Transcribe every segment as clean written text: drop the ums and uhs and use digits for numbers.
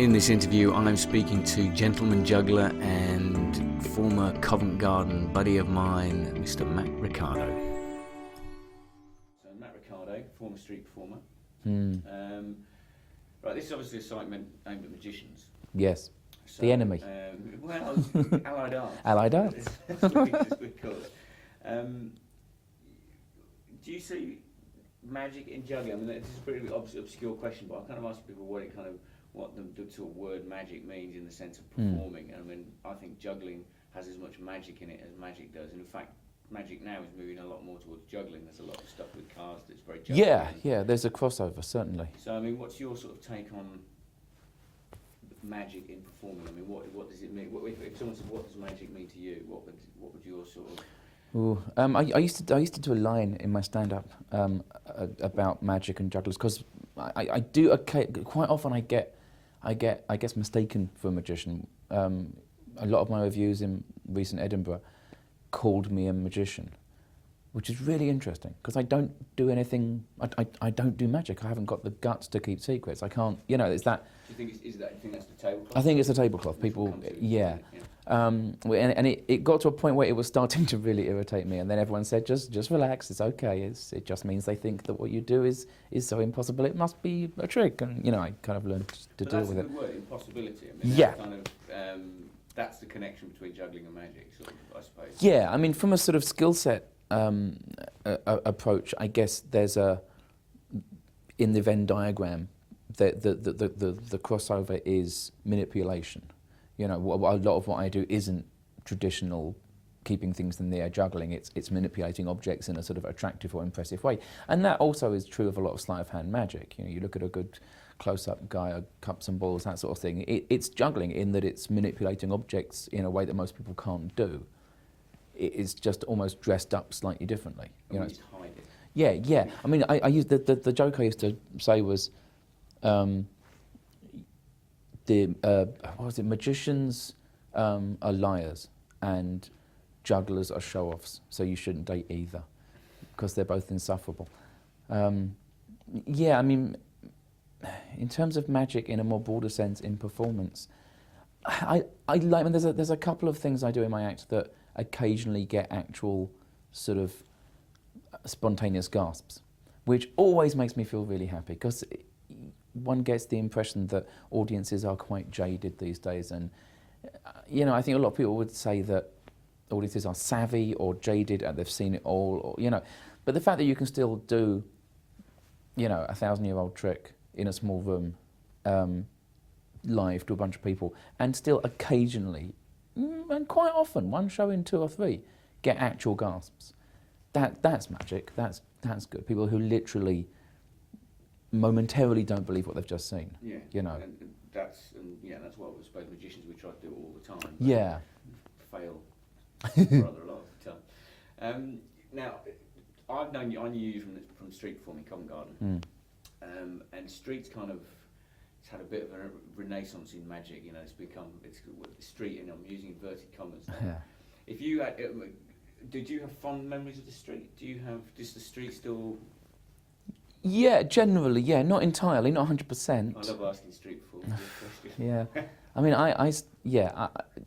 In this interview, I'm speaking to gentleman juggler and former Covent Garden buddy of mine, Mr. Matt Ricardo. So Matt Ricardo, former street performer. Right, this is obviously a site aimed at magicians. Yes, So, the enemy. Well, allied arts. Allied arts. That's what we call it. Do you see magic in juggling? I mean, this is a pretty obscure question, but I kind of ask people what the sort of word magic means in the sense of performing. I mean, I think juggling has as much magic in it as magic does. And in fact, magic now is moving a lot more towards juggling. There's a lot of stuff with cards that's very juggling. Yeah, there's a crossover, certainly. So, I mean, what's your sort of take on magic in performing? I mean, what does it mean? If someone said, what does magic mean to you? What would your sort of... Ooh, I used to do a line in my stand-up about magic and jugglers, because I do quite often I guess mistaken for a magician. A lot of my reviews in recent Edinburgh called me a magician, which is really interesting, because I don't do anything. I don't do magic. I haven't got the guts to keep secrets. I can't. You know, it's that. Do you think do you think that's the tablecloth? I think it's the tablecloth. People, yeah. And it got to a point where it was starting to really irritate me, and then everyone said, just relax, it's okay. It just means they think that what you do is so impossible it must be a trick, and you know, I kind of learned to deal with it. That's a good word, impossibility. I mean, yeah. That's the connection between juggling and magic, sort of, I suppose. Yeah, I mean, from a sort of skill set approach, I guess there's in the Venn diagram, the crossover is manipulation. You know, a lot of what I do isn't traditional keeping things in the air juggling. It's manipulating objects in a sort of attractive or impressive way. And that also is true of a lot of sleight of hand magic. You know, you look at a good close-up guy, cups and balls, that sort of thing. It's juggling in that it's manipulating objects in a way that most people can't do. It's just almost dressed up slightly differently. You know, just hide it. Yeah. I mean, I used the joke I used to say was, what was it? Magicians are liars and jugglers are show-offs. So you shouldn't date either, because they're both insufferable. Yeah, I mean, in terms of magic in a more broader sense in performance, I like. I mean, there's a couple of things I do in my act that occasionally get actual sort of spontaneous gasps, which always makes me feel really happy, because one gets the impression that audiences are quite jaded these days, and you know, I think a lot of people would say that audiences are savvy or jaded and they've seen it all, or, you know, but the fact that you can still do, you know, a 1,000-year-old trick in a small room, live to a bunch of people, and still occasionally, and quite often, one show in 2 or 3, get actual gasps. That's magic. That's good. People who literally momentarily don't believe what they've just seen. Yeah. You know. And that's what I suppose magicians we try to do all the time. Yeah. Fail rather a lot of the time. Now, I knew you from street performing, Covent Garden, and street's kind of had a bit of a renaissance in magic. You know, it's street, and I'm using inverted commas now. Yeah. If you had, did you have fond memories of the street? Does the street still? Yeah, generally, yeah, not entirely, not 100%. I love asking street performers this question. Yeah, I mean,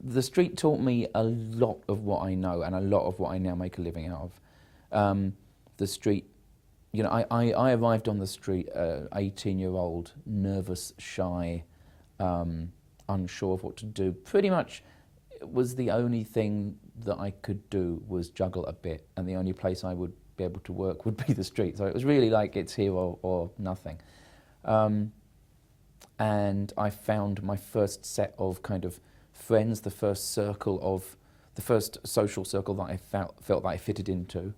the street taught me a lot of what I know and a lot of what I now make a living out of. The street, you know, I arrived on the street, 18-year-old, nervous, shy, unsure of what to do. Pretty much, it was the only thing that I could do was juggle a bit, and the only place I would be able to work would be the street. So it was really like it's here or nothing. And I found my first set of kind of friends, the first social circle that I felt that I fitted into.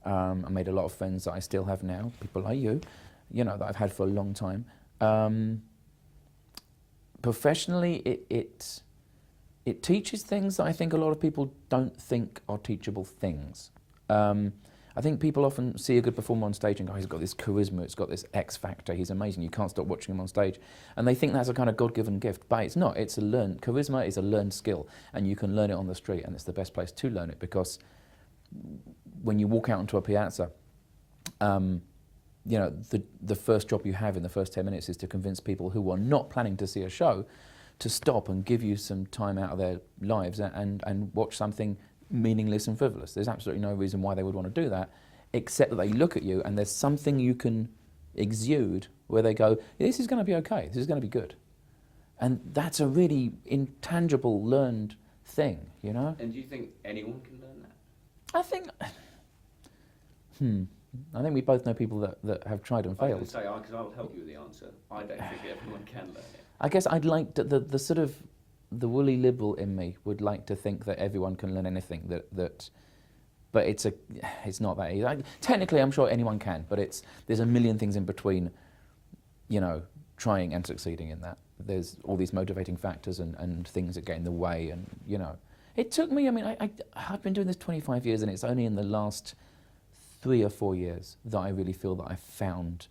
I made a lot of friends that I still have now, people like you know, that I've had for a long time. Professionally, it teaches things that I think a lot of people don't think are teachable things. I think people often see a good performer on stage and go, he's got this charisma, it's got this X factor, he's amazing, you can't stop watching him on stage. And they think that's a kind of God-given gift, but it's not. Charisma is a learned skill, and you can learn it on the street, and it's the best place to learn it, because when you walk out onto a piazza, you know, the first job you have in the first 10 minutes is to convince people who are not planning to see a show to stop and give you some time out of their lives and watch something meaningless and frivolous. There's absolutely no reason why they would want to do that, except that they look at you and there's something you can exude where they go, this is going to be okay, this is going to be good. And that's a really intangible, learned thing, you know? And do you think anyone can learn that? I think, I think we both know people that have tried and I was failed. going to say, because I'll help you with the answer. I don't think everyone can learn it. I guess I'd like to, the sort of, the woolly liberal in me would like to think that everyone can learn anything, but it's not that easy. Technically, I'm sure anyone can, but there's a million things in between, you know, trying and succeeding in that. There's all these motivating factors and things that get in the way, and, you know. It took me, I mean, I've been doing this 25 years, and it's only in the last 3 or 4 years that I really feel that I've found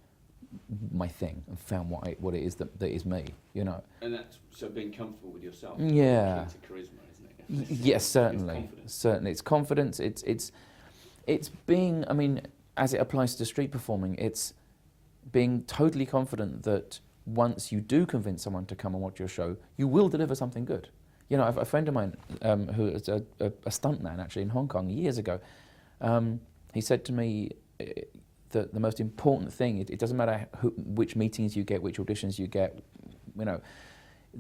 my thing and found what it is that is me, you know. And that's so being comfortable with yourself. Yeah. Key to charisma, isn't it? Yes, certainly. It's confidence. Certainly, it's confidence. It's being. I mean, as it applies to street performing, it's being totally confident that once you do convince someone to come and watch your show, you will deliver something good. You know, a friend of mine who is a stuntman actually in Hong Kong years ago, he said to me that the most important thing, it doesn't matter which meetings you get, which auditions you get, you know,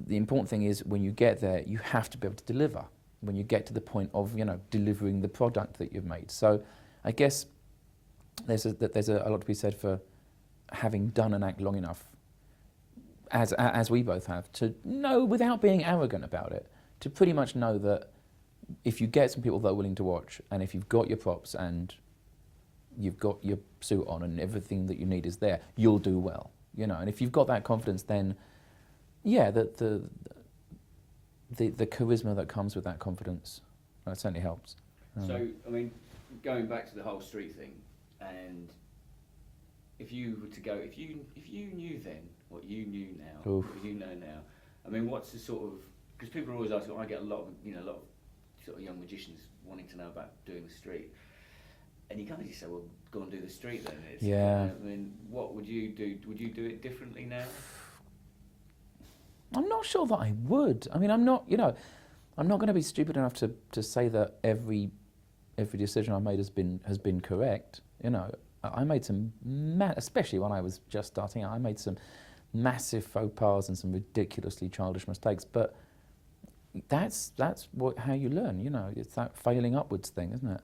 the important thing is when you get there, you have to be able to deliver. When you get to the point of, you know, delivering the product that you've made. So I guess there's a lot to be said for having done an act long enough, as we both have, to know without being arrogant about it, to pretty much know that if you get some people that are willing to watch, and if you've got your props and you've got your suit on and everything that you need is there, you'll do well, you know. And if you've got that confidence, then yeah, the charisma that comes with that confidence, that certainly helps. So, I mean, going back to the whole street thing, and if you were to go, if you knew then what you knew now, Oof. what you know now, I mean, what's the sort of, because people are always asking, I get a lot of sort of young magicians wanting to know about doing the street, and you kind of just say, well, go and do the street then. Yeah. I mean, what would you do? Would you do it differently now? I'm not sure that I would. I mean, I'm not going to be stupid enough to say that every decision I made has been correct. You know, I made some, especially when I was just starting out, I made some massive faux pas and some ridiculously childish mistakes. But that's how you learn. You know, it's that failing upwards thing, isn't it?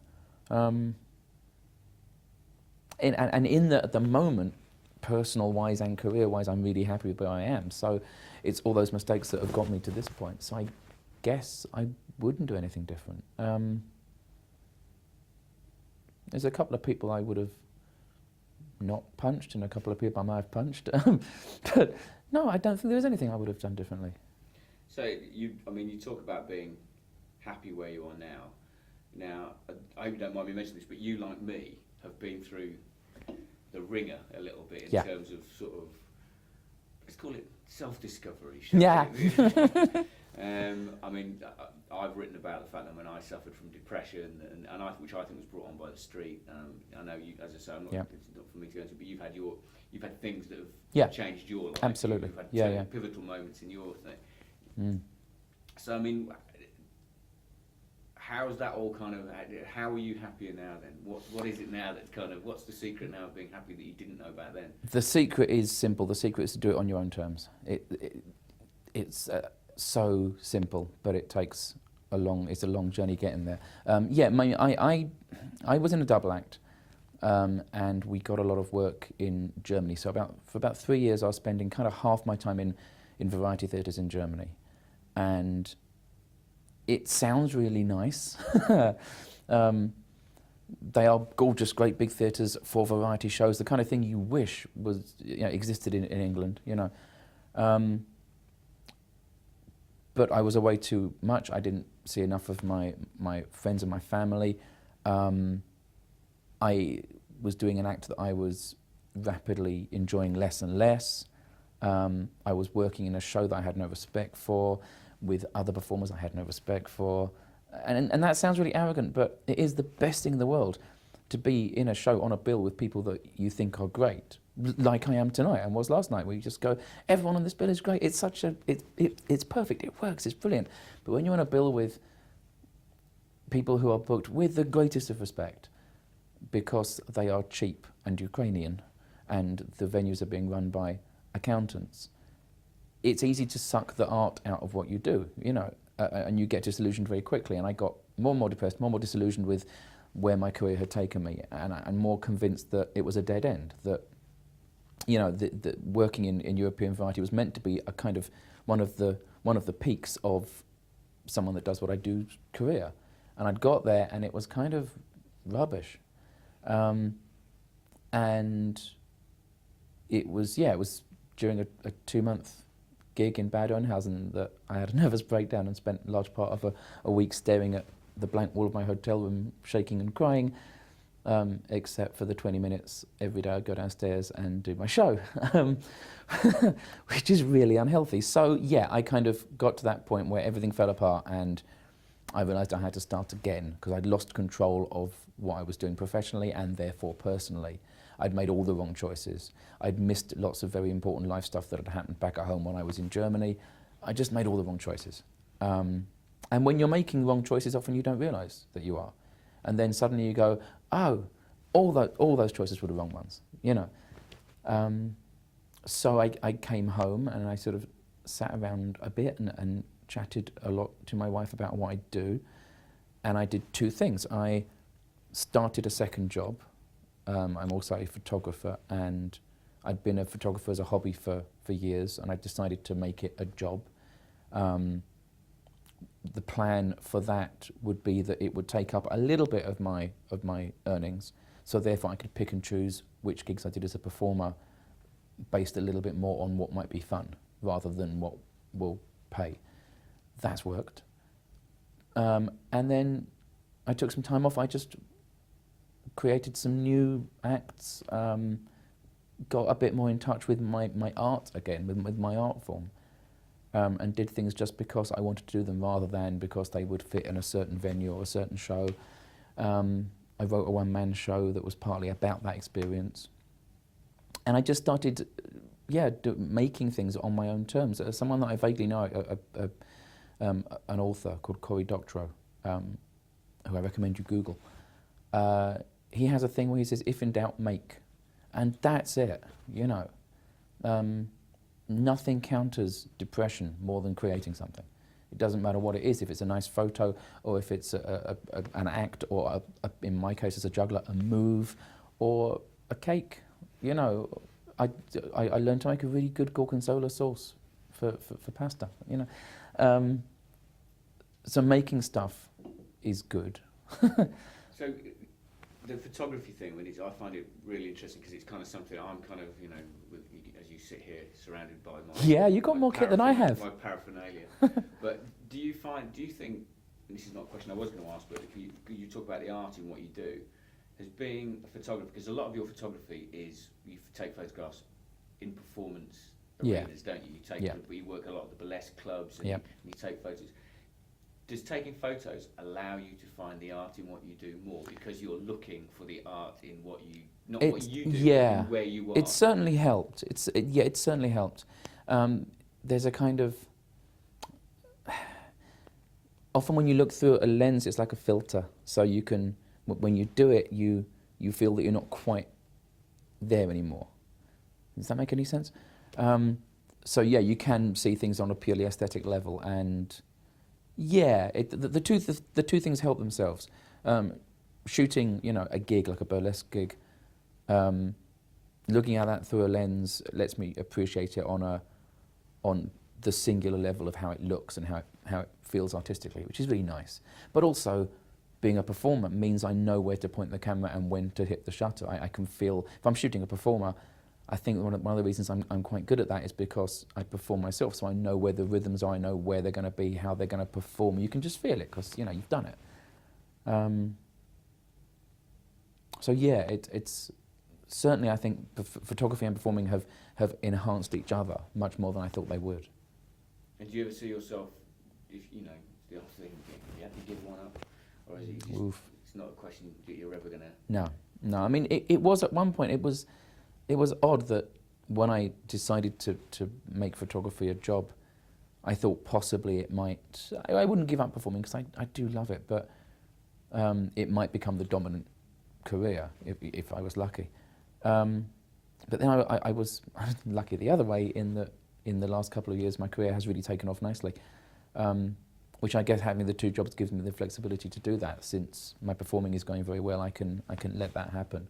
And in at the moment, personal-wise and career-wise, I'm really happy with where I am. So it's all those mistakes that have got me to this point. So I guess I wouldn't do anything different. There's a couple of people I would have not punched and a couple of people I might have punched. But no, I don't think there's anything I would have done differently. So, you talk about being happy where you are now. Now, I hope you don't mind me mentioning this, but you, like me, have been through the ringer a little bit in terms of sort of, let's call it self-discovery. Yeah. I mean, I've written about the fact that when I suffered from depression, which I think was brought on by the street. I know you, as I say, it's not for me to go into, but you've had things that have changed your life. Absolutely. You've had pivotal moments in your thing. Mm. So I mean, how's that all kind of? How are you happier now then? What is it now that kind of? What's the secret now of being happy that you didn't know back then? The secret is simple. The secret is to do it on your own terms. It's so simple, but it takes it's a long journey getting there. I was in a double act, and we got a lot of work in Germany. So for about 3 years, I was spending kind of half my time in variety theatres in Germany, and it sounds really nice. They are gorgeous, great big theatres for variety shows, the kind of thing you wish was existed in England, you know. But I was away too much. I didn't see enough of my friends and my family. I was doing an act that I was rapidly enjoying less and less. I was working in a show that I had no respect for, with other performers I had no respect for. And that sounds really arrogant, but it is the best thing in the world to be in a show on a bill with people that you think are great, like I am tonight and was last night, where you just go, everyone on this bill is great. It's such a, it's perfect. It works. It's brilliant. But when you're on a bill with people who are booked with the greatest of respect, because they are cheap and Ukrainian, and the venues are being run by accountants, it's easy to suck the art out of what you do, you know, and you get disillusioned very quickly. And I got more and more depressed, more and more disillusioned with where my career had taken me, and more convinced that it was a dead end, that, you know, the working in European variety was meant to be a kind of one of the peaks of someone that does what I do career. And I'd got there and it was kind of rubbish. And it was during a 2-month gig in Bad Oeynhausen that I had a nervous breakdown and spent a large part of a week staring at the blank wall of my hotel room, shaking and crying, except for the 20 minutes every day I'd go downstairs and do my show, which is really unhealthy. So yeah, I kind of got to that point where everything fell apart and I realised I had to start again, because I'd lost control of what I was doing professionally and therefore personally. I'd made all the wrong choices. I'd missed lots of very important life stuff that had happened back at home when I was in Germany. I just made all the wrong choices. And when you're making wrong choices, often you don't realise that you are. And then suddenly you go, oh, all those choices were the wrong ones, you know. So I came home and I sort of sat around a bit and chatted a lot to my wife about what I do. And I did 2 things. I started a second job. I'm also a photographer, and I'd been a photographer as a hobby for years, and I decided to make it a job. The plan for that would be that it would take up a little bit of my earnings, so therefore I could pick and choose which gigs I did as a performer, based a little bit more on what might be fun rather than what will pay. That's worked. And then I took some time off. I just created some new acts, got a bit more in touch with my art again, with my art form, and did things just because I wanted to do them rather than because they would fit in a certain venue or a certain show. I wrote a one-man show that was partly about that experience. And I just started, making things on my own terms. Someone that I vaguely know, an author called Cory Doctorow, who I recommend you Google, he has a thing where he says, if in doubt, make. And that's it, you know. Nothing counters depression more than creating something. It doesn't matter what it is, if it's a nice photo, or if it's an act, or in my case as a juggler, a move, or a cake. You know, I learned to make a really good gorgonzola sauce for pasta, you know. So making stuff is good. So the photography thing, I find it really interesting, because it's kind of something I'm kind of, you know, as you sit here surrounded by my... Yeah, you got more kit than I have. My paraphernalia. But do you think, and this is not a question I was going to ask, but you talk about the art in what you do, as being a photographer, because a lot of your photography is, you take photographs in performance arenas, don't you? You work a lot at the burlesque clubs, and you take photos. Does taking photos allow you to find the art in what you do more, because you're looking for the art in what you, not what you do, but where you are? It certainly helped. It certainly helped. There's a kind of, often when you look through a lens, it's like a filter. So you can, when you do it, you feel that you're not quite there anymore. Does that make any sense? So yeah, you can see things on a purely aesthetic level, and yeah, the two things help themselves. Shooting, you know, a gig like a burlesque gig, looking at that through a lens lets me appreciate it on the singular level of how it looks and how it feels artistically, which is really nice. But also, being a performer means I know where to point the camera and when to hit the shutter. I can feel, if I'm shooting a performer, I think one of the reasons I'm quite good at that is because I perform myself, so I know where the rhythms are, I know where they're going to be, how they're going to perform. You can just feel it, because, you know, you've done it. So yeah, it's certainly, I think, photography and performing have enhanced each other much more than I thought they would. And do you ever see yourself, if you know, the other thing, you have to give one up, or is it just It's not a question that you're ever going to... No. I mean, it was at one point, it was odd that when I decided to make photography a job, I thought possibly it might, I wouldn't give up performing because I do love it, but it might become the dominant career if I was lucky. But then I was lucky the other way in that in the last couple of years my career has really taken off nicely, which I guess having the two jobs gives me the flexibility to do that. Since my performing is going very well, I can let that happen.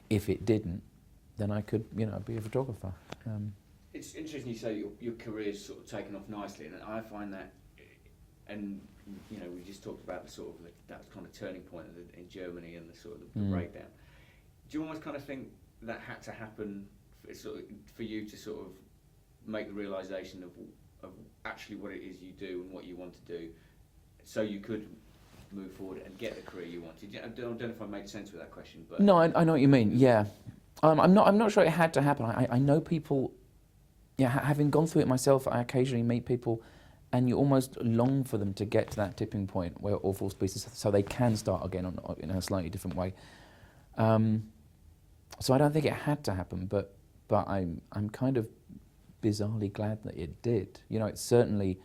If it didn't, then I could, you know, be a photographer. It's interesting you say your career's sort of taken off nicely, and I find that, and you know, we just talked about the sort of that kind of turning point in Germany and the sort of the breakdown. Do you almost kind of think that had to happen for you to sort of make the realisation of actually what it is you do and what you want to do, so you could move forward and get the career you wanted? I don't know if I made sense with that question, but no, I know what you mean. Yeah, I'm not sure it had to happen. I know people. Yeah, having gone through it myself, I occasionally meet people, and you almost long for them to get to that tipping point where all falls to pieces, so they can start again in a slightly different way. So I don't think it had to happen, but I'm kind of bizarrely glad that it did. You know, it's certainly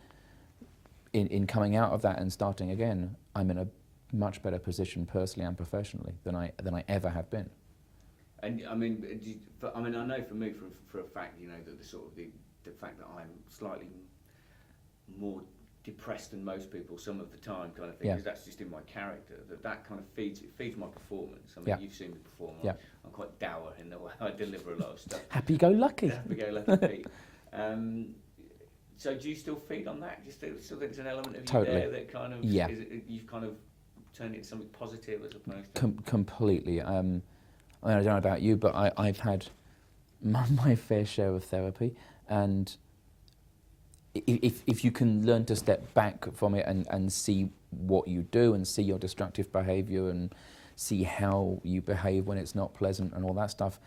in coming out of that and starting again, I'm in a much better position personally and professionally than I ever have been. And I mean, I know for me, for a fact, you know, that the fact that I'm slightly more depressed than most people some of the time, kind of thing, because that's just in my character. That kind of feeds my performance. I mean, you've seen me perform. I'm quite dour in the way I deliver a lot of stuff. Happy-go-lucky. Happy-go-lucky Pete. So do you still feed on that? Do you still think there's an element of you there that kind of you've kind of turned it into something positive as opposed to completely. I don't know about you, but I've had my fair share of therapy, and if you can learn to step back from it and see what you do and see your destructive behaviour and see how you behave when it's not pleasant and all that stuff,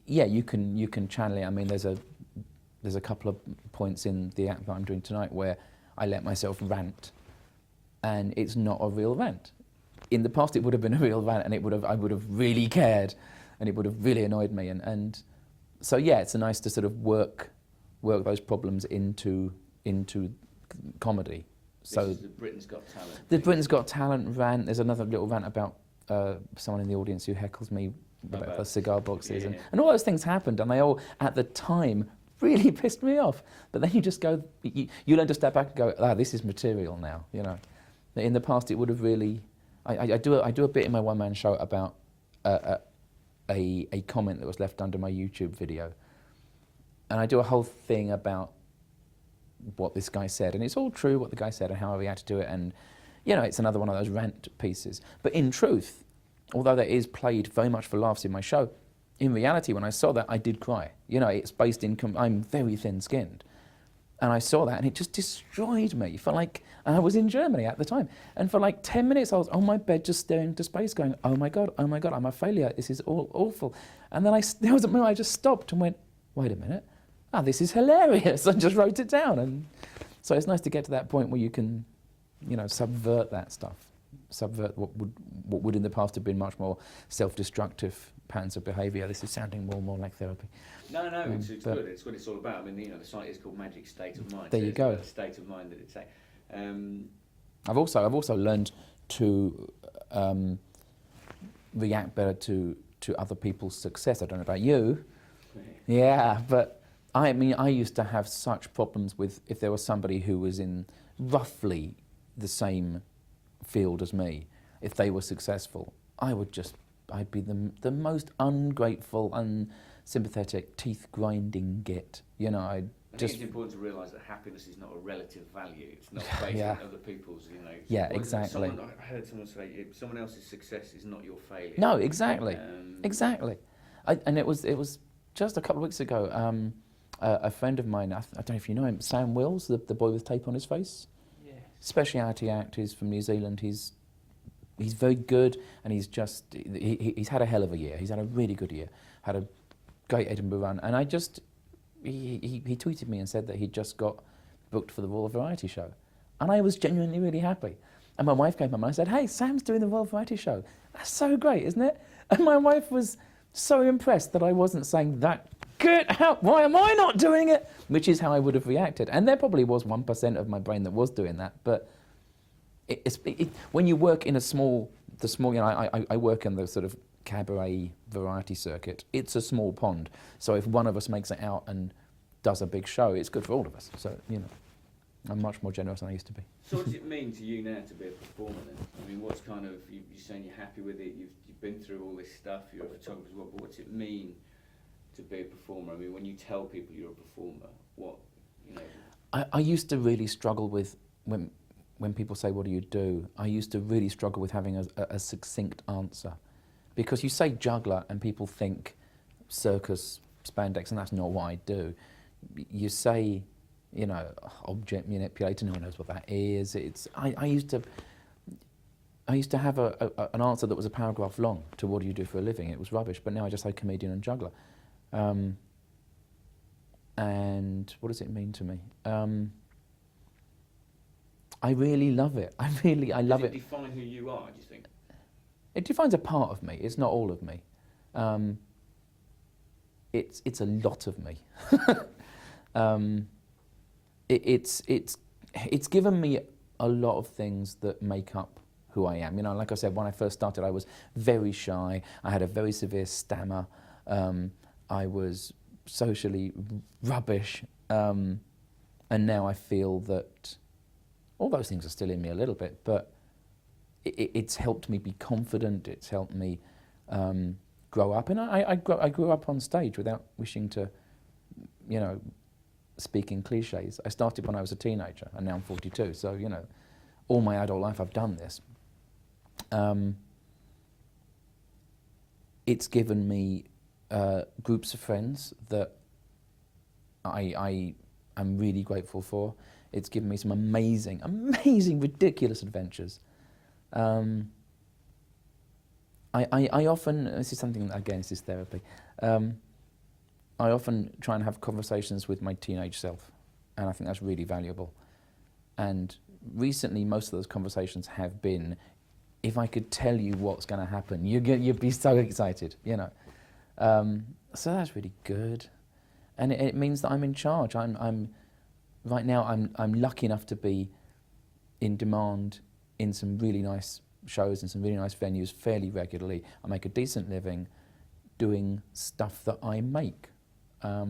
yeah, you can channel it. I mean, there's a couple of points in the act that I'm doing tonight where I let myself rant, and it's not a real rant. In the past, it would have been a real rant, and I would have really cared, and it would have really annoyed me. And so yeah, it's nice to sort of work those problems into comedy. So this is the Britain's Got Talent. The Britain's Got Talent rant. There's another little rant about someone in the audience who heckles me about the cigar boxes, and all those things happened, and they all at the time really pissed me off. But then you just go, you learn to step back and go, this is material now. You know, in the past it would have really. I do a bit in my one-man show about a comment that was left under my YouTube video, and I do a whole thing about what this guy said, and it's all true what the guy said and how I reacted to it, and you know, it's another one of those rant pieces. But in truth, although that is played very much for laughs in my show, in reality, when I saw that, I did cry. You know, it's based in. I'm very thin-skinned. And I saw that, and it just destroyed me for like, and I was in Germany at the time, and for like 10 minutes I was on my bed just staring into space going, oh my God, I'm a failure, this is all awful. And then there was a moment I just stopped and went, wait a minute, this is hilarious, and just wrote it down. And so it's nice to get to that point where you can, you know, subvert that stuff, subvert what would in the past have been much more self-destructive patterns of behaviour. This is sounding more and more like therapy. No, it's good. It's what it's all about. I mean, you know, the site is called Magic State of Mind. There you go. The state of mind that it's at. I've also learned to react better to other people's success. I don't know about you. Yeah, but I mean, I used to have such problems with if there was somebody who was in roughly the same field as me. If they were successful, I'd be the most ungrateful, unsympathetic, teeth-grinding git. You know, I think it's important to realise that happiness is not a relative value. It's not based on other people's, you know. Yeah, exactly. I heard someone say, someone else's success is not your failure. No, exactly. Exactly. And it was just a couple of weeks ago, a friend of mine, I don't know if you know him, Sam Wills, the boy with tape on his face. Yes. Speciality act, he's from New Zealand. He's very good, and he's had a hell of a year. He's had a really good year. Had a great Edinburgh run, and he tweeted me and said that he'd just got booked for the Royal Variety Show, and I was genuinely really happy. And my wife came home and I said, hey, Sam's doing the World Variety Show. That's so great, isn't it? And my wife was so impressed that I wasn't saying that. Get out, why am I not doing it? Which is how I would have reacted. And there probably was 1% of my brain that was doing that. But when you work in I work in the sort of cabaret variety circuit, it's a small pond. So if one of us makes it out and does a big show, it's good for all of us. So, I'm much more generous than I used to be. So what does it mean to you now to be a performer then? I mean, what's kind of, you're saying you're happy with it, you've been through all this stuff, you're a photographer as well, but what's it mean to be a performer? I mean, when you tell people you're a performer, I used to really struggle with, when people say, what do you do? I used to really struggle with having a succinct answer. Because you say juggler and people think circus, spandex, and that's not what I do. You say, object manipulator, no one knows what that is. I used to have an answer that was a paragraph long to what do you do for a living. It was rubbish, but now I just say comedian and juggler. And what does it mean to me? I really love it. I love it. Does it define who you are, do you think? It defines a part of me. It's not all of me. It's a lot of me. It's given me a lot of things that make up who I am. Like I said, when I first started, I was very shy. I had a very severe stammer. I was socially rubbish. And now I feel that all those things are still in me a little bit, but it's helped me be confident. It's helped me grow up. And I grew up on stage without wishing to, speak in cliches. I started when I was a teenager, and now I'm 42. So, all my adult life I've done this. It's given me groups of friends that I am really grateful for. It's given me some amazing, ridiculous adventures. I often, this is something, again, this is therapy. I often try and have conversations with my teenage self, and I think that's really valuable. And recently, most of those conversations have been, if I could tell you what's going to happen, you'd be so excited, So that's really good, and it means that I'm in charge. Right now I'm lucky enough to be in demand in some really nice shows and some really nice venues fairly regularly. I make a decent living doing stuff that I make. I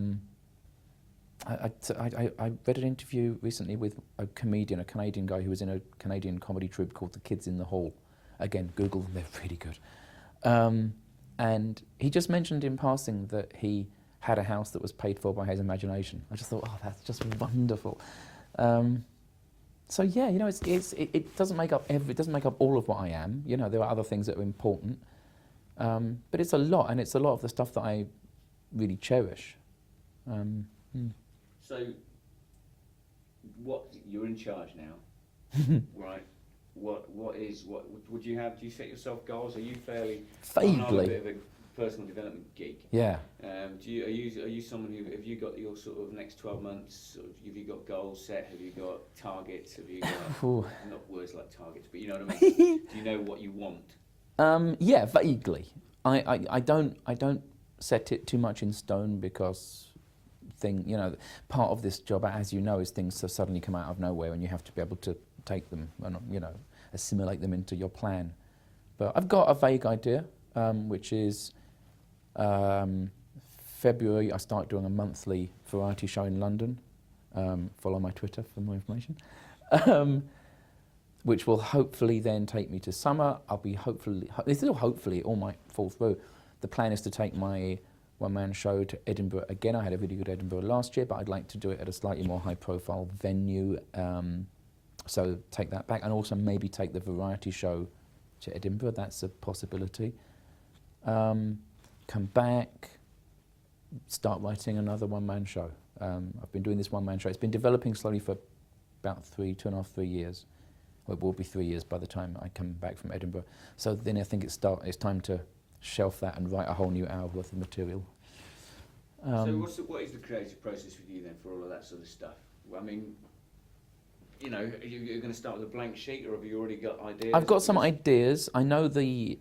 read an interview recently with a comedian, a Canadian guy who was in a Canadian comedy troupe called The Kids in the Hall. Again, Google them, they're really good. And he just mentioned in passing that he had a house that was paid for by his imagination. I just thought, oh, that's just wonderful. So yeah, it doesn't make up it doesn't make up all of what I am. There are other things that are important, but it's a lot, and it's a lot of the stuff that I really cherish. So, you're in charge now, right? What would you have? Do you set yourself goals? Are you fairly vaguely on a bit of a personal development geek? Yeah. Are you someone who, have you got your sort of next 12 months? Have you got goals set? Have you got targets? Have you got not words like targets, but you know what I mean? Do you know what you want? Yeah, vaguely. I don't set it too much in stone because part of this job, as you know, is things have suddenly come out of nowhere and you have to be able to take them and assimilate them into your plan. But I've got a vague idea, which is February I start doing a monthly variety show in London. Follow my Twitter for more information. Which will hopefully then take me to summer. Hopefully it all might fall through. The plan is to take my one-man show to Edinburgh again. I had a really good Edinburgh last year, but I'd like to do it at a slightly more high-profile venue. So take that back, and also maybe take the variety show to Edinburgh. That's a possibility. Come back, start writing another one-man show. I've been doing this one-man show. It's been developing slowly for about 2.5, 3 years. Well, it will be 3 years by the time I come back from Edinburgh. So then I think it's time to shelf that and write a whole new hour worth of material. So what is the creative process with you then for all of that sort of stuff? I mean, you know, you're going to start with a blank sheet, or have you already got ideas? I've got some ideas. I know the.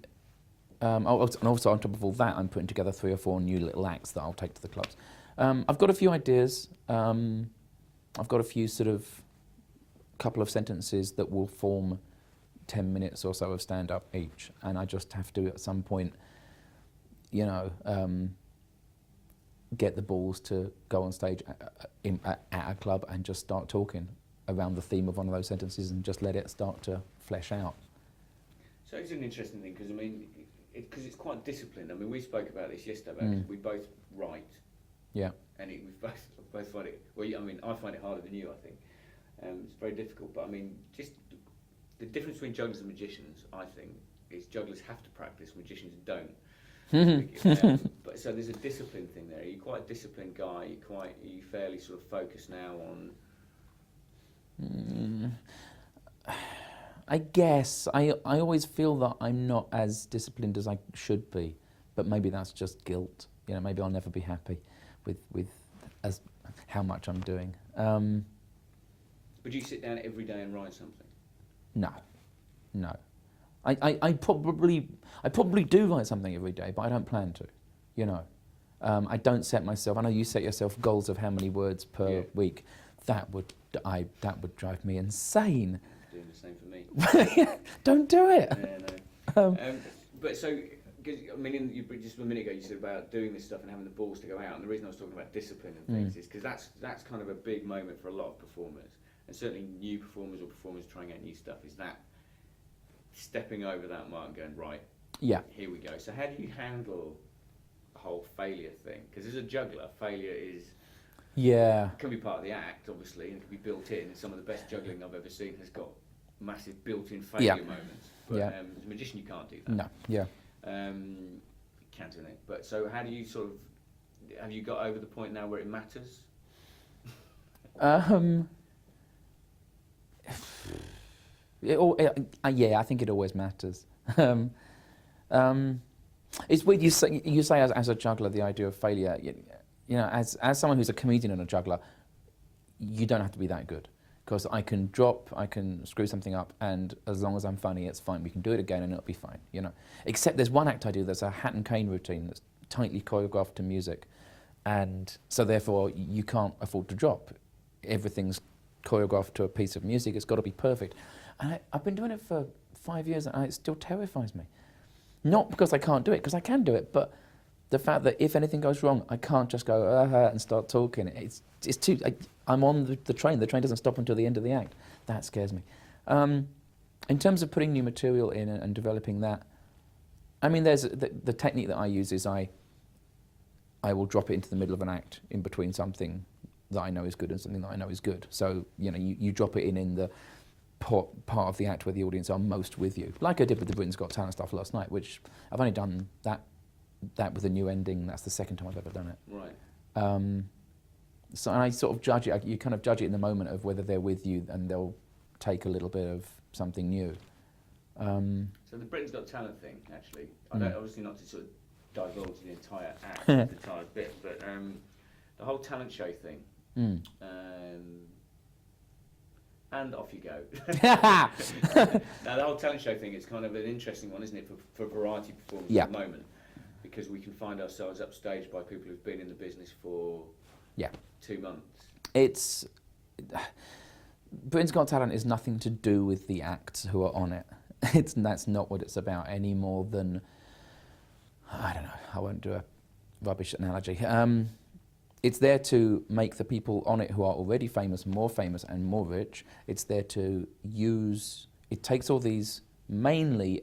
And also on top of all that, I'm putting together 3 or 4 new little acts that I'll take to the clubs. I've got a few ideas. I've got a few sort of couple of sentences that will form 10 minutes or so of stand-up each, and I just have to at some point, you know, get the balls to go on stage at a club and just start talking around the theme of one of those sentences and just let it start to flesh out. So it's an interesting thing, because I mean, because it's quite disciplined. I mean, we spoke about this yesterday, because we both write. Yeah. And we both find it, well, I mean, I find it harder than you, I think. It's very difficult, but I mean, just the difference between jugglers and magicians, I think, is jugglers have to practice, magicians don't. But so there's a discipline thing there. Are you quite a disciplined guy? Are you fairly sort of focused now on? I guess I always feel that I'm not as disciplined as I should be, but maybe that's just guilt. You know, maybe I'll never be happy with as how much I'm doing. But do you sit down every day and write something? No. I probably do write something every day, but I don't plan to. You know, I don't set myself. I know you set yourself goals of how many words per week. That would drive me insane. Doing the same for me. Don't do it. Yeah, no. But so, cause, I mean, just a minute ago you said about doing this stuff and having the balls to go out, and the reason I was talking about discipline and things is because that's kind of a big moment for a lot of performers, and certainly new performers or performers trying out new stuff, is that stepping over that mark and going, right, here we go. So how do you handle the whole failure thing? Because as a juggler, failure can be part of the act, obviously, and it can be built in. And some of the best juggling I've ever seen has got massive built-in failure moments. But as a magician, you can't do that. No, you can't do it. But so how do you sort of, have you got over the point now where it matters? I think it always matters. It's weird you say as a juggler the idea of failure. You know, as someone who's a comedian and a juggler, you don't have to be that good, because I can drop, I can screw something up, and as long as I'm funny, it's fine. We can do it again and it'll be fine, you know. Except there's one act I do that's a hat and cane routine that's tightly choreographed to music, and so therefore you can't afford to drop. Everything's choreographed to a piece of music. It's got to be perfect. And I've been doing it for 5 years and it still terrifies me. Not because I can't do it, because I can do it, but the fact that if anything goes wrong, I can't just go and start talking. It's too. I'm on the train. The train doesn't stop until the end of the act. That scares me. In terms of putting new material in and developing that, I mean, there's the technique that I use is I will drop it into the middle of an act in between something that I know is good and something that I know is good. So you know, you drop it in the part of the act where the audience are most with you, like I did with the Britain's Got Talent stuff last night, which I've only done that with a new ending. That's the second time I've ever done it. Right. So and I sort of judge it. You kind of judge it in the moment of whether they're with you and they'll take a little bit of something new. So the Britain's Got Talent thing, actually, I don't, obviously not to sort of divulge the entire act, the entire bit, but the whole talent show thing. And off you go. Now the whole talent show thing is kind of an interesting one, isn't it, for variety performers at the moment, because we can find ourselves upstaged by people who've been in the business for 2 months. Britain's Got Talent is nothing to do with the acts who are on it. That's not what it's about any more than, I don't know, I won't do a rubbish analogy. It's there to make the people on it who are already famous and more rich. It's there to use, it takes all these mainly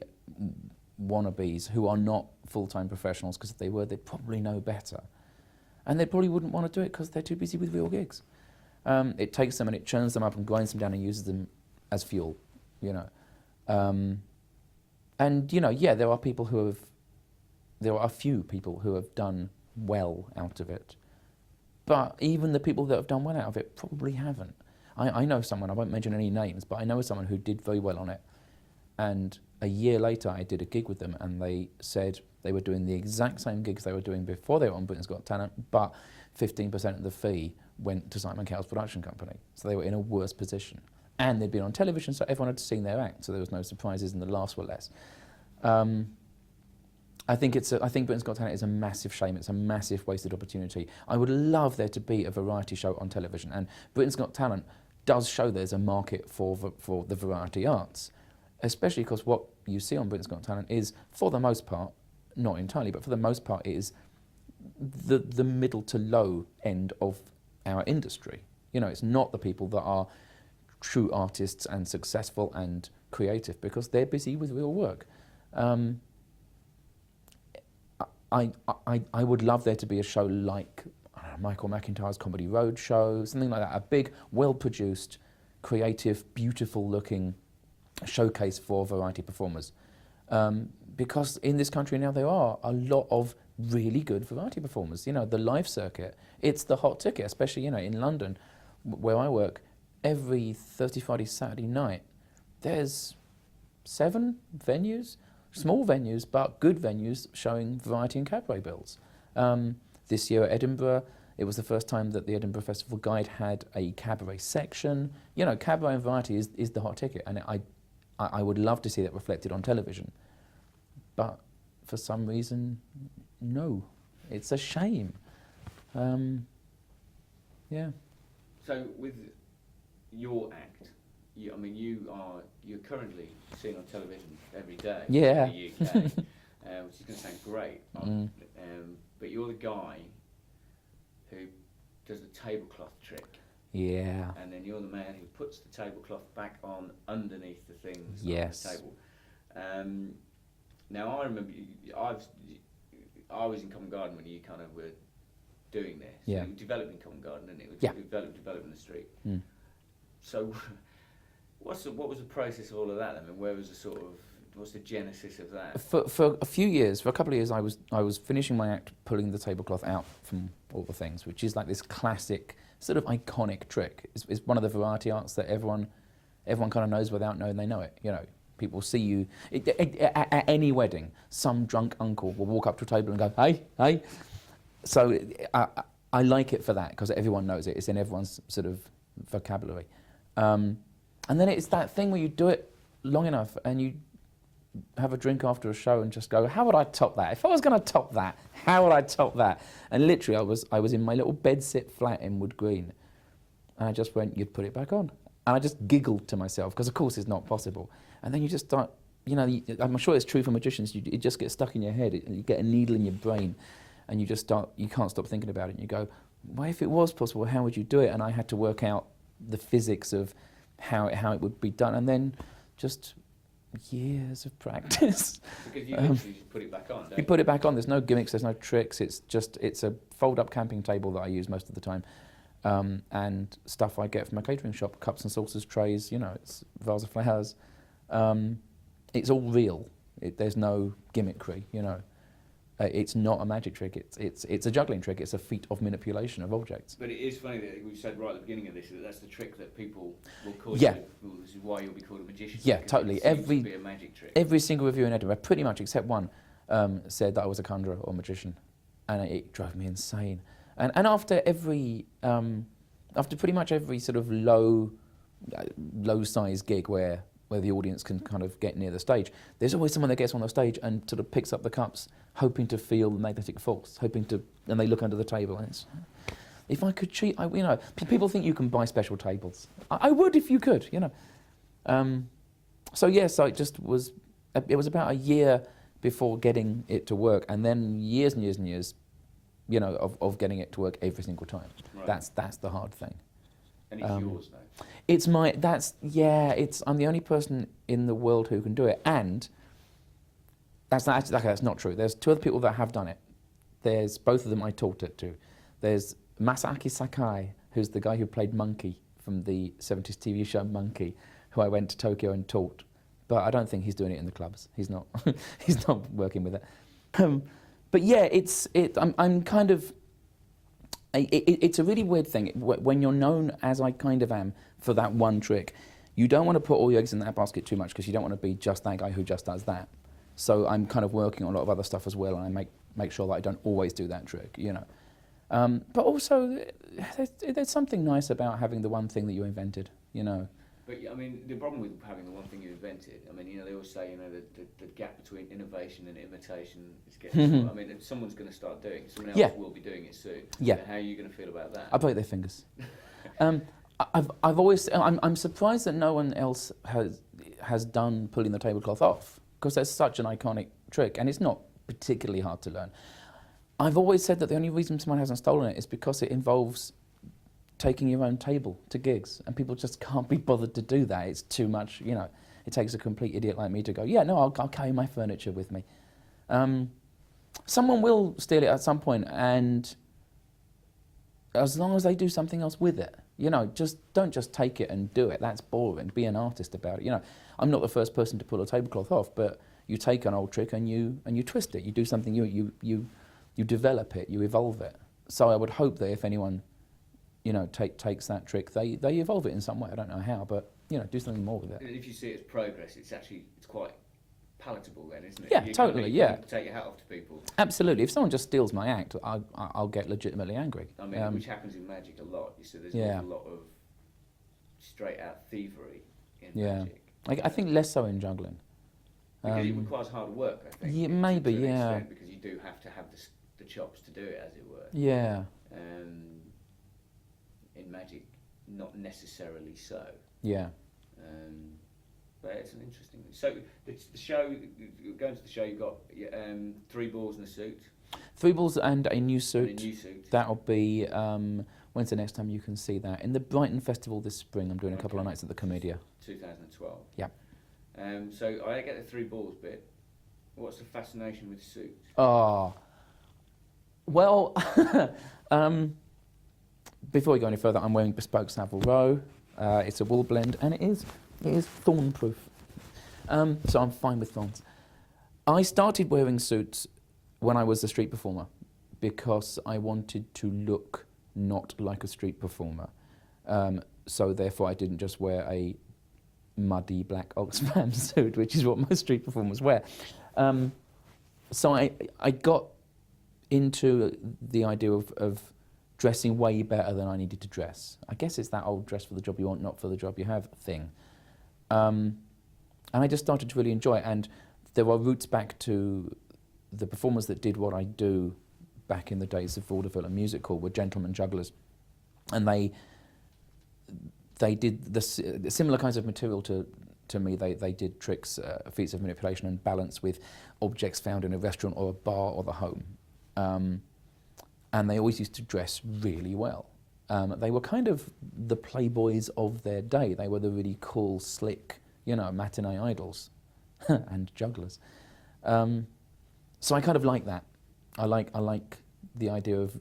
wannabes who are not full-time professionals, because if they were, they'd probably know better. And they probably wouldn't want to do it because they're too busy with real gigs. It takes them and it churns them up and grinds them down and uses them as fuel, you know. And, you know, there are people who have, there are a few people who have done well out of it. But even the people that have done well out of it probably haven't. I know someone, I won't mention any names, but I know someone who did very well on it. And a year later, I did a gig with them, and they said they were doing the exact same gigs they were doing before they were on Britain's Got Talent, but 15% of the fee went to Simon Cowell's production company. So they were in a worse position. and they'd been on television, so everyone had seen their act, so there was no surprises and the laughs were less. I think Britain's Got Talent is a massive shame. It's a massive wasted opportunity. I would love there to be a variety show on television, and Britain's Got Talent does show there's a market for the variety arts, especially because what you see on Britain's Got Talent is, for the most part, not entirely, but for the most part, it is the middle to low end of our industry. You know, it's not the people that are true artists and successful and creative, because they're busy with real work. I would love there to be a show like Michael McIntyre's Comedy Road show, something like that, a big, well-produced, creative, beautiful-looking showcase for variety performers. Because in this country now there are a lot of really good variety performers. You know, the live circuit, it's the hot ticket, especially, you know, in London, where I work, every Thursday, Friday, Saturday night, there's 7 venues, small venues, but good venues showing variety and cabaret bills. This year at Edinburgh, it was the first time that the Edinburgh Festival Guide had a cabaret section. You know, cabaret and variety is the hot ticket, and I would love to see that reflected on television. But for some reason, no. It's a shame. Yeah. So with your act, you're currently seen on television every day Yeah. in the UK, which is going to sound great. But you're the guy who does the tablecloth trick. Yeah. And then you're the man who puts the tablecloth back on underneath the things Yes. on the table. Now I remember I was in Covent Garden when you kind of were doing this. Yeah. So you developed in Covent Garden, didn't it? Yeah. Developed in the street. Mm. So what was the process of all of that? I mean, what's the genesis of that? For a few years, for a couple of years, I was finishing my act, pulling the tablecloth out from all the things, which is like this classic, sort of iconic trick. It's one of the variety arts that everyone kind of knows without knowing they know it. You know, people see you at any wedding. Some drunk uncle will walk up to a table and go, "Hey, hey." So I like it for that, because everyone knows it. It's in everyone's sort of vocabulary. And then it's that thing where you do it long enough and you have a drink after a show and just go, how would I top that? If I was going to top that, how would I top that? And literally I was in my little bedsit flat in Wood Green, and I just went, you'd put it back on. And I just giggled to myself, because of course it's not possible. And then you just start, you know, I'm sure it's true for magicians, it just gets stuck in your head, you get a needle in your brain, and you can't stop thinking about it, and you go, well, if it was possible, how would you do it? And I had to work out the physics of how it would be done, and then just years of practice. Because you literally just put it back on, don't you? You put it back on, there's no gimmicks, there's no tricks, it's a fold-up camping table that I use most of the time, and stuff I get from a catering shop, cups and saucers, trays, you know, it's vase of flowers. It's all real, there's no gimmickry, you know. It's not a magic trick, it's a juggling trick, it's a feat of manipulation of objects. But it is funny that we said right at the beginning of this that that's the trick that people will call Yeah. you. Well, this is why you'll be called a magician. Yeah, because totally. It seems to be a magic trick. Every single review in Edinburgh, pretty much except one, said that I was a conjurer or magician, and it drove me insane. And after pretty much every sort of low size gig where the audience can kind of get near the stage, there's always someone that gets on the stage and sort of picks up the cups, hoping to feel the magnetic force, and they look under the table, and it's, if I could cheat, you know, people think you can buy special tables. I would if you could, you know. So it was about a year before getting it to work, and then years and years and years, you know, of getting it to work every single time. Right. That's the hard thing. And it's yours now. It's I'm the only person in the world who can do it, and that's not true. There's 2 other people that have done it. There's both of them I taught it to. There's Masaaki Sakai, who's the guy who played Monkey from the 70s TV show Monkey, who I went to Tokyo and taught. But I don't think he's doing it in the clubs. He's not. He's not working with it. But yeah, I'm kind of. It's a really weird thing when you're known as I kind of am for that one trick. You don't want to put all your eggs in that basket too much, because you don't want to be just that guy who just does that. So I'm kind of working on a lot of other stuff as well, and I make sure that I don't always do that trick, you know. But also, there's something nice about having the one thing that you invented, you know. But I mean, the problem with having the one thing you invented, I mean, you know, they always say, you know, the gap between innovation and imitation is getting. I mean, if someone's going to start doing it, someone else will be doing it soon. Yeah. How are you going to feel about that? I break their fingers. I've always I'm surprised that no one else has done pulling the tablecloth off, because that's such an iconic trick and it's not particularly hard to learn. I've always said that the only reason someone hasn't stolen it is because it involves taking your own table to gigs, and people just can't be bothered to do that. It's too much, you know. It takes a complete idiot like me to go, yeah, no, I'll carry my furniture with me. Someone will steal it at some point, and as long as they do something else with it, you know, don't just take it and do it. That's boring. Be an artist about it. You know, I'm not the first person to pull a tablecloth off, but you take an old trick and you twist it. You do something. You develop it. You evolve it. So I would hope that if anyone, you know, takes that trick, they evolve it in some way. I don't know how, but you know, do something more with it. And if you see it as progress, it's quite palatable then, isn't it? Yeah, totally. Yeah. Take your hat off to people. Absolutely. If someone just steals my act, I'll get legitimately angry. I mean, which happens in magic a lot. You see, there's a lot of straight out thievery in magic. I think less so in juggling. Because it requires hard work, I think. Yeah, maybe, to an yeah. extent, because you do have to have the chops to do it, as it were. Yeah. In magic, not necessarily so. Yeah. But it's an interesting thing. So the show, going to the show, you've got 3 balls and a suit. 3 balls and a new suit. And a new suit. That'll be, when's the next time you can see that? In the Brighton Festival this spring. I'm doing a couple of nights at the Comedia. 2012. Yeah. So I get the 3 balls bit. What's the fascination with suits? Oh. Well, before we go any further, I'm wearing bespoke Savile Row. It's a wool blend, and it is thorn-proof. So I'm fine with thorns. I started wearing suits when I was a street performer because I wanted to look not like a street performer. So therefore I didn't just wear a muddy black Oxfam suit, which is what most street performers wear. So I got into the idea of dressing way better than I needed to dress. I guess it's that old dress for the job you want, not for the job you have thing. And I just started to really enjoy it. And there are roots back to the performers that did what I do back in the days of vaudeville and music hall were gentlemen jugglers. And they did the similar kinds of material to me. They did tricks, feats of manipulation and balance with objects found in a restaurant or a bar or the home. And they always used to dress really well. They were kind of the playboys of their day. They were the really cool, slick, you know, matinee idols and jugglers. So I kind of like that. I like the idea of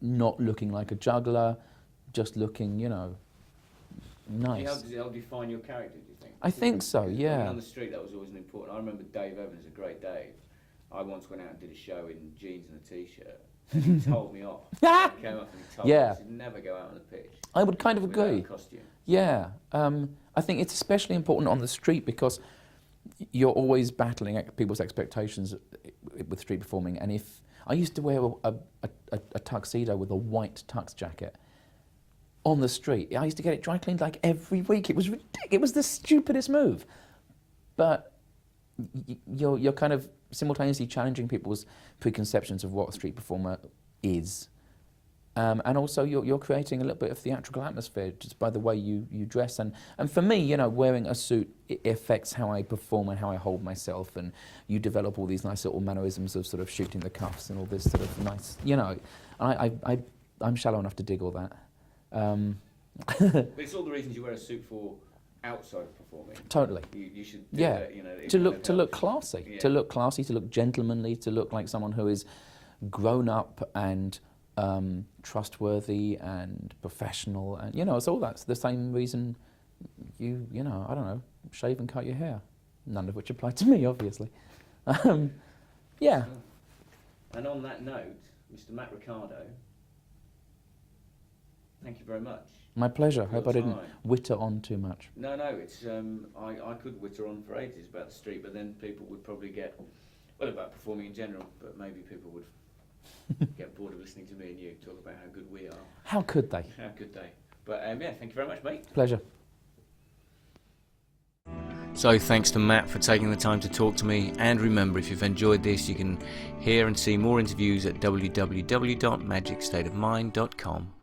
not looking like a juggler, just looking, you know, nice. Does it help define your character, do you think? I think so, yeah. On the street, that was always an important. I remember Dave Evans, a great Dave. I once went out and did a show in jeans and a t-shirt. And he told me off. He came up and he told me, he said, never go out on the pitch. I would kind of without agree. A costume. Yeah, I think it's especially important on the street because you're always battling people's expectations with street performing. And if I used to wear a tuxedo with a white tux jacket on the street, I used to get it dry cleaned like every week. It was ridiculous. It was the stupidest move. But you're kind of simultaneously challenging people's preconceptions of what a street performer is. And also you're creating a little bit of theatrical atmosphere just by the way you dress. And for me, you know, wearing a suit, it affects how I perform and how I hold myself. And you develop all these nice little mannerisms of sort of shooting the cuffs and all this sort of nice, you know. I'm shallow enough to dig all that. But it's all the reasons you wear a suit for outside of performing. Totally. You should do that, you know. To look classy, to look classy, to look gentlemanly, to look like someone who is grown up and trustworthy and professional, and you know, it's all that's the same reason you know, I don't know, shave and cut your hair. None of which apply to me, obviously. Yeah. And on that note, Mr. Matt Ricardo, thank you very much. My pleasure. Hope I didn't witter on too much. No, it's I could witter on for ages about the street, but then people would probably get, well, about performing in general, but maybe people would get bored of listening to me and you talk about how good we are. How could they? How could they? But yeah, thank you very much, mate. Pleasure. So thanks to Matt for taking the time to talk to me, and remember, if you've enjoyed this, you can hear and see more interviews at www.magicstateofmind.com.